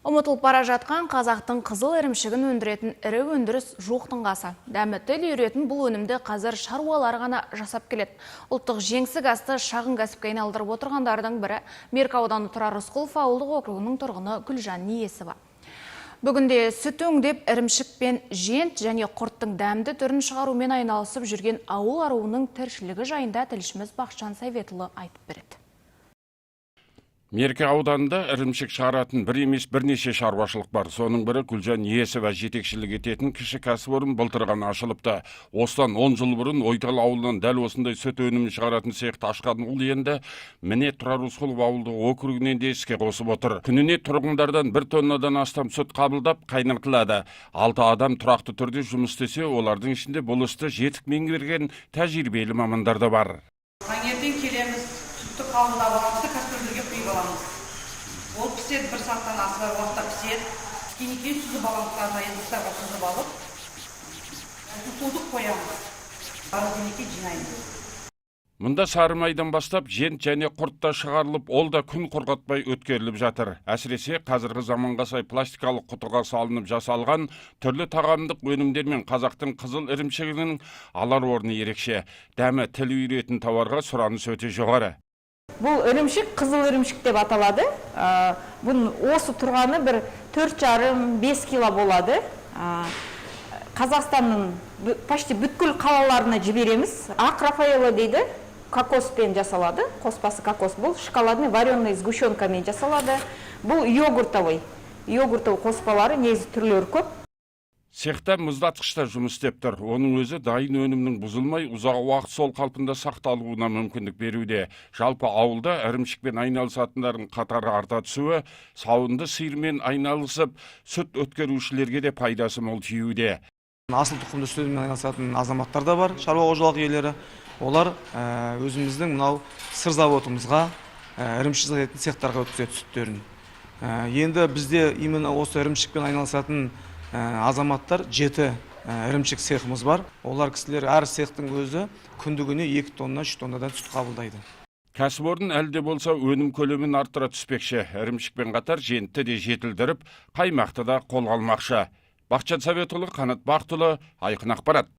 Ұмытылып бара жатқан қазақтың қызыл ірімшігін өндіретін ірі өндіріс жоқтың қасы. Дәмі тіл үйретін бұл өнімді қазір шаруалар ғана жасап келеді. Ұлттық жеңсік асты шағын кәсіпке айналдырып отырғандардың бірі Меркі ауданы Тұрар Рысқұлов ауылдық округінің тұрғыны Гүлжан Ниесова. Бүгінде сүт өңдеп ірімшік пен жент және құрттың дәмді түрін шығарумен айналысып жүрген ауыл аруының тіршілігі жайында тілшіміз Бақытжан Сайветұлы айтып береді. Меркі ауданында ірімшік шығаратын бір емес бірнеше шаруашылық бар. Соның бірі Гүлжан Ниесова жетекшілік ететін кіші кәсіпорын былтыр ғана ашылыпты. Осыдан 10 жыл бұрын Ойтал ауылынан дәл осындай сүт өнімін шығаратын цехты ашқан ол енді міне Тұрар Рысқұлов ауылдық округінен де іске қосып отыр. Күніне тұрғындардан 1 тоннадан астам сүт қабылдап қайнатылады. 6 адам тұрақты түрде жұмыс істесе, олардың ішінде бұл істі жетік меңгерген тәжірибелі мамандар да бар. Таңертең келеміз, сүтті қабылдап аламыз, кастрөлдерге құйып аламыз. Ол піседі, 1 сағаттан аса уақытта піседі. Кейін сүзіп аламыз, айырмашыларға сүзіп алып, суды қоямыз. Барлығын жинаймыз. Мұнда сары майдан бастап жент және құртта шығарылып, ол да күн құрғатпай өткеріліп жатыр. Әсіресе қазіргі заманға сай пластикалық құтыға салынып жасалған түрлі тағамдық өнімдермен қазақтың қызыл ірімшігінің алар орны ерекше. Дәмі тіл үйретін тауарға сұраныс өте жоғары. Бұл ірімшік қызыл ірімшік деп аталады. Бұның осы тұрғаны бір 4,5-5 кило болады. Қазақстанның почти бүткіл қалаларына жібереміз. Ақ Рафаэлло дейді. Кокоспен жасалады. Қоспасы кокос. Бұл шоколадный вареный сгущенкамен жасалады. Бұл йогуртовый. Йогуртовый қоспалары негізі түрлері көп. Цехта мұздатқышта жұмыс істеп тұр. Оның өзі дайын өнімнің бұзылмай, ұзақ уақыт сол қалпында сақталуына мүмкіндік беруде. Жалпы ауылда ірімшікпен айналысатындардың қатары арта түсуі, сауынды сиырмен айналысып, сүт өткерушілерге де пайдасы мол тиюде. Асыл тұқымды сүт өнімімен айналысатын азаматтар да бар, шаруа қожалық иелері. Олар өзіміздің мынау сыр заводымызға ірімшік жасайтын цехтарға өткізеді сүттерін. Енді бізде именно осы ірімшікпен айналысатын азаматтар 7 ірімшік цехымыз бар. Олар кісілер әр цехтың өзі күндігіне 2 тонна, 3 тоннадан сүт қабылдайды. Кәсіпорын әлде болса өнім көлемін арттыра түспекші. Ірімшікпен қатар жентті де жетілдіріп, қаймақты да қолға алмақшы. Бақытжан Сайветұлы, Қанат Бақтұлы, Айқын ақпарат.